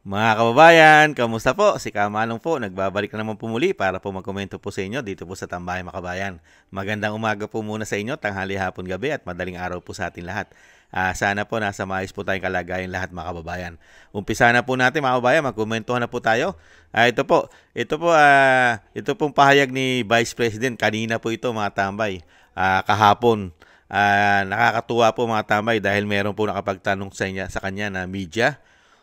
Mga kababayan, kamusta po? Si Kamalong po, nagbabalik na naman po muli para po magkomento po sa inyo dito po sa Tambahay Makabayan. Magandang umaga po muna sa inyo, tanghali, hapon, gabi at madaling araw po sa atin lahat. Sana po nasa maayos po tayong kalagayan lahat mga kababayan. Umpisa na po natin mga kababayan, magkomentuhan na po tayo. Ito pong pahayag ni Vice President, kanina po ito mga tambay, kahapon. Nakakatuwa po mga tambay dahil meron po nakapagtanong sa kanya na media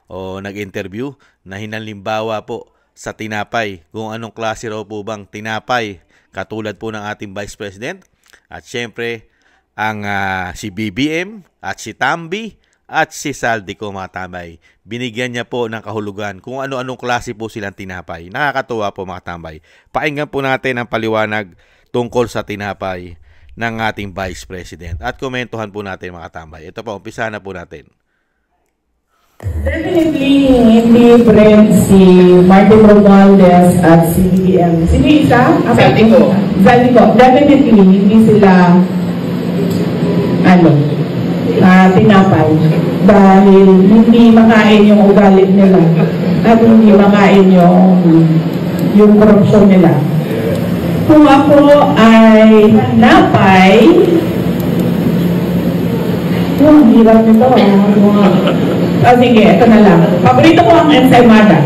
o nag-interview na hinanlimbawa po sa tinapay. Kung anong klase raw po bang tinapay katulad po ng ating Vice President. At syempre, ang si BBM at si Tambi at si Saldico mga tambay. Binigyan niya po ng kahulugan kung ano-anong klase po silang tinapay. Nakakatuwa po mga tambay. Pakinggan po natin ang paliwanag tungkol sa tinapay ng ating Vice President. At komentuhan po natin mga tambay. Ito po, umpisa na po natin. Definitely, hindi friend si Martin Romualdez at si BBM. Sino isa? Saldico. Saldico. Definitely, hindi sila tinapay. Dahil hindi makain yung ugali nila at hindi makain yung korupsyon nila. Kung ako ay napay, ang hirap nito. Sige, ito na lang. Paborito ko ang ensaymada.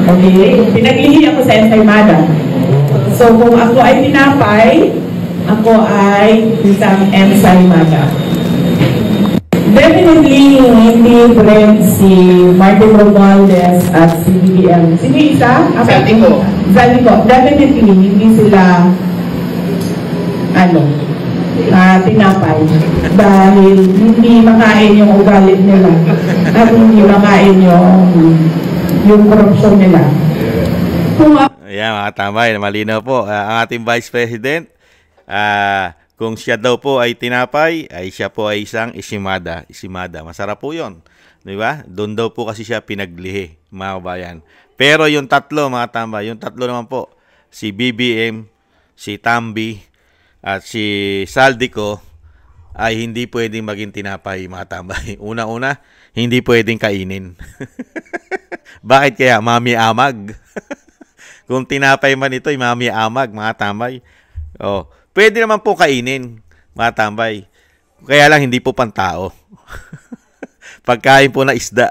Okay? Pinaglihi ako sa ensaymada. So, kung ako ay tinapay, ako ay isang ensaymada. Definitely, hindi friend si Martin Romualdez at si BBM. Sino isa? Saldico. Saldico. Definitely, hindi sila tinapay. Dahil hindi makain yung ugali nila at hindi makain yung korupsyon nila. Ayan mga tambay, malinaw po. Ang ating Vice President, kung siya daw po ay tinapay, ay siya po ay isang isimada. Masarap po yun. Diba? Doon daw po kasi siya pinaglihi, mga kabayan. Pero yung tatlo, mga tambay, yung tatlo naman po, si BBM, si Tambi, at si Saldico, ay hindi pwedeng maging tinapay, mga tambay. Una-una, hindi pwedeng kainin. Bakit kaya? Mami amag. Kung tinapay man ito, ay mami amag, mga tambay. Pwede naman po kainin, mga tambay. Kaya lang hindi po pantao. Pagkain po na isda.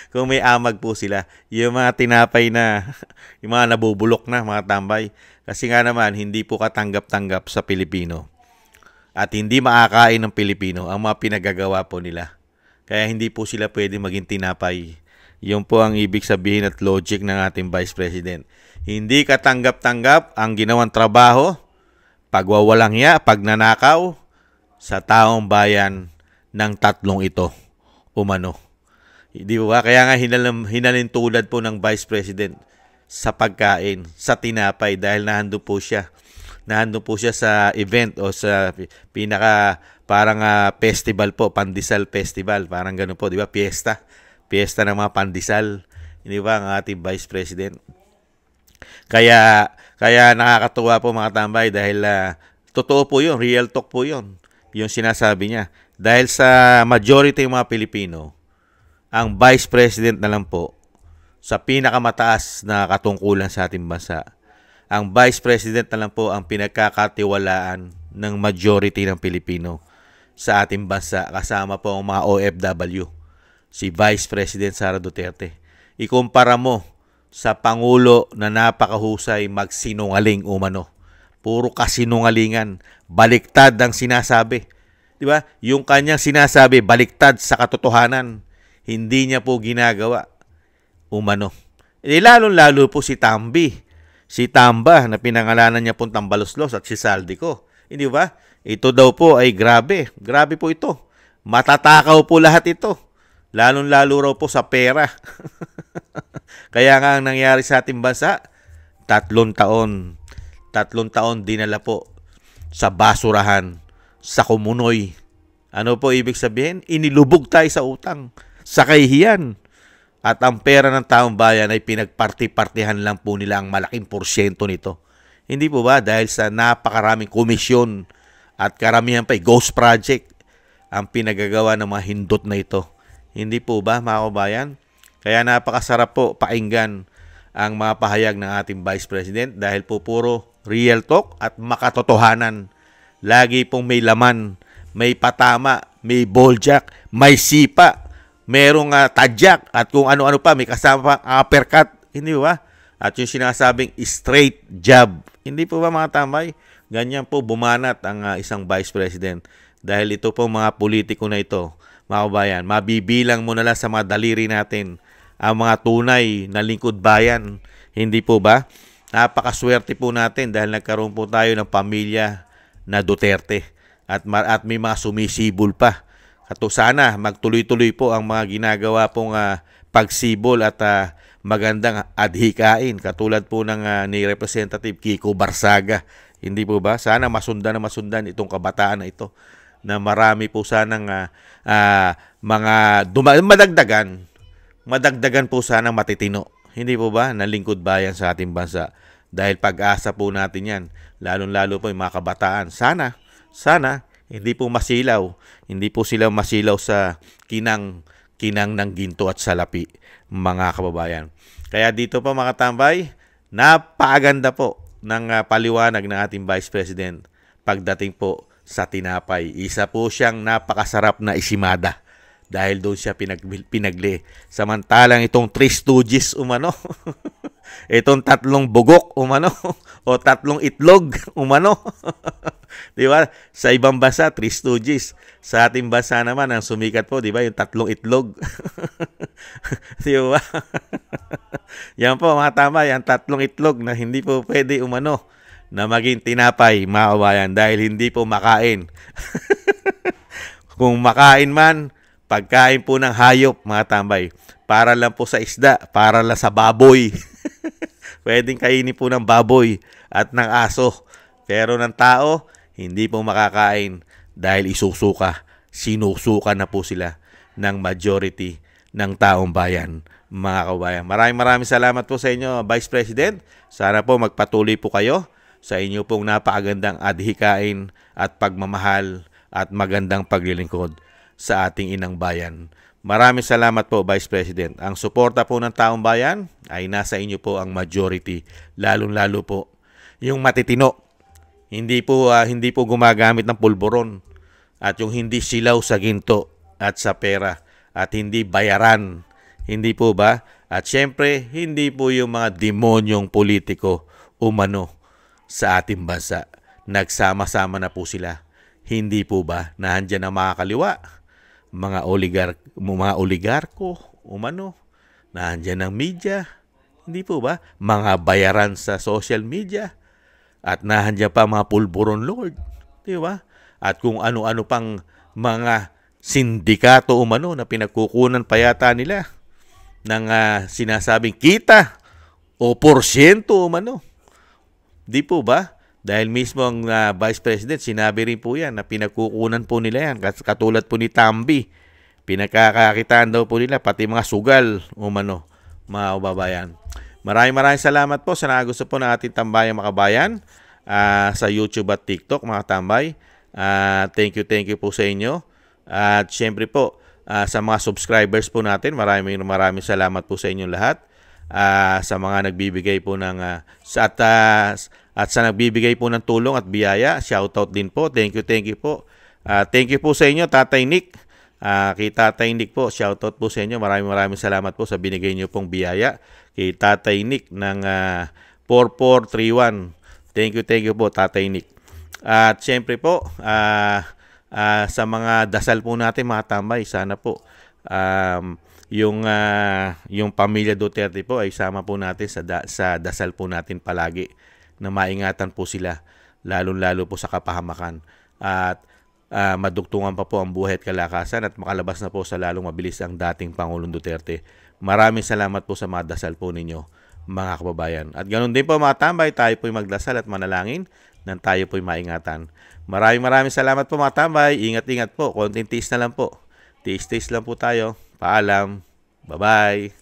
Kung may amag po sila. Yung mga tinapay na, yung mga nabubulok na, mga tambay. Kasi nga naman, hindi po katanggap-tanggap sa Pilipino. At hindi makakain ng Pilipino ang mga pinagagawa po nila. Kaya hindi po sila pwede maging tinapay. Yun po ang ibig sabihin at logic ng ating Vice President. Hindi katanggap-tanggap ang ginawang trabaho, pagwawalang hiya, pagnanakaw sa taong bayan ng tatlong ito. Umano. Di ba? Kaya nga hinalintulad po ng Vice President sa pagkain, sa tinapay dahil nahandun po siya. Nahandun po siya sa event o sa pinaka parang festival po, Pandesal Festival, parang ganoon po, di ba? Fiesta ng mga pandesal, di ba, ang ating Vice President. Kaya nakakatuwa po mga tambay dahil totoo po 'yun, real talk po 'yun. Yung sinasabi niya. Dahil sa majority ng mga Pilipino, ang Vice President na lang po sa pinakamataas na katungkulan sa ating bansa. Ang Vice President na lang po ang pinagkakatiwalaan ng majority ng Pilipino sa ating bansa kasama po ang mga OFW. Si Vice President Sara Duterte. Ikumpara mo sa Pangulo na napakahusay magsinungaling umano. Puro kasinungalingan. Baliktad ang sinasabi. Diba? Yung kanyang sinasabi, baliktad sa katotohanan. Hindi niya po ginagawa. Umano. Lalong-lalo po si Tambi. Si Tamba na pinangalanan niya pong Tambaloslos at si Saldico. Hindi ba? Ito daw po ay grabe. Grabe po ito. Matatakaw po lahat ito. Lalong-lalo raw po sa pera. Kaya nga ang nangyari sa ating bansa, 3 taon. 3 taon dinala po sa basurahan, sa kumunoy. Ano po ibig sabihin? Inilubog tayo sa utang, sa kahihiyan. At ang pera ng taong bayan ay pinagparti-partihan lang po nila ang malaking porsyento nito. Hindi po ba? Dahil sa napakaraming komisyon at karamihan pa ghost project ang pinagagawa ng mga hindot na ito. Hindi po ba, mga kabayan? Kaya napakasarap po pakinggan ang mga pahayag ng ating Vice President dahil po puro real talk at makatotohanan. Lagi pong may laman, may patama, may boljak, may sipa, merong tadyak at kung ano-ano pa, may kasama pa uppercut. Hindi ba? At yung sinasabing straight jab. Hindi po ba mga tambay? Ganyan po bumanat ang isang Vice President. Dahil ito po mga politiko na ito, mga kabayan, mabibilang mo na lang sa mga daliri natin ang mga tunay na lingkod bayan. Hindi po ba? Napakaswerte po natin dahil nagkaroon po tayo ng pamilya na Duterte at may mga sumisibol pa. Kato sana magtuloy-tuloy po ang mga ginagawa pong pagsibol at magandang adhikain katulad po ng ni Representative Kiko Barsaga. Hindi po ba? Sana masundan na masundan itong kabataan na ito na marami po sanang mga madagdagan po sanang matitino. Hindi po ba? Na lingkod bayan sa ating bansa. Dahil pag-asa po natin yan, lalong-lalo po yung mga kabataan. Sana, hindi po masilaw. Hindi po sila masilaw sa kinang ng ginto at salapi, mga kababayan. Kaya dito po mga tambay, napakaganda po ng paliwanag ng ating Vice President pagdating po sa tinapay. Isa po siyang napakasarap na isimada dahil doon siya pinagli. Samantalang itong 3 stooges umano, itong 3 bugok umano, o 3 itlog umano. Di ba? Sa ibang bansa, 3 stooges. Sa ating bansa naman, ang sumikat po, di ba? Yung 3 itlog. Di ba? Yan po, mga tama, yung 3 itlog na hindi po pwede umano na maging tinapay, mga kabayan, dahil hindi po makain. Kung makain man, pagkain po ng hayop, mga tambay, para lang po sa isda, para lang sa baboy. Pwedeng kainin po ng baboy at ng aso. Pero ng tao, hindi po makakain dahil sinusuka na po sila ng majority ng taong bayan, mga kabayan. Maraming salamat po sa inyo, Vice President. Sana po magpatuloy po kayo sa inyo pong napakagandang adhikain at pagmamahal at magandang paglilingkod sa ating inang bayan. Maraming salamat po, Vice President. Ang suporta po ng taong bayan ay nasa inyo po ang majority, lalong-lalo po yung matitino. Hindi po gumagamit ng pulburon at yung hindi silaw sa ginto at sa pera at hindi bayaran. Hindi po ba? At syempre, hindi po yung mga demonyong politiko umano sa ating bansa. Nagsama-sama na po sila. Hindi po ba? Nahandyan ang mga kaliwa, mga oligarko umano. Nahandyan ang media. Hindi po ba? Mga bayaran sa social media. At nahandyan pa mga pulburon lord. Di ba? At kung ano-ano pang mga sindikato umano na pinagkukunan pa yata nila ng sinasabing kita o porsyento umano. Di po ba? Dahil mismo ang Vice President, sinabi rin po yan na pinagkukunan po nila yan. Katulad po ni Tambi. Pinagkakakitaan daw po nila pati mga sugal umano, mga kababayan. Maraming salamat po sa nagusto po ng ating tambayang mga kabayan sa YouTube at TikTok, mga tambay. Thank you po sa inyo. At syempre po sa mga subscribers po natin, maraming salamat po sa inyong lahat. Sa mga nagbibigay po ng at sa nagbibigay po ng tulong at biyaya, shoutout din po. Thank you po. Thank you po sa inyo, Tatay Nick. Kay Tatay Nick po, shoutout po sa inyo. Maraming salamat po sa binigay niyo pong biyaya kay Tatay Nick ng 4431. Thank you po, Tatay Nick. At syempre po, sa mga dasal po natin, mga tambay, sana po yung pamilya Duterte po ay sama po natin sa dasal po natin palagi na maingatan po sila, lalong-lalo po sa kapahamakan. At madugtungan pa po ang buhay at kalakasan at makalabas na po sa lalong mabilis ang dating Pangulong Duterte. Maraming salamat po sa mga dasal po ninyo, mga kababayan. At ganoon din po mga tambay, tayo po'y magdasal at manalangin nang tayo po'y maingatan. Maraming salamat po mga tambay. Ingat po. Konting tiis na lang po. Tiis lang po tayo. Paalam. Bye-bye.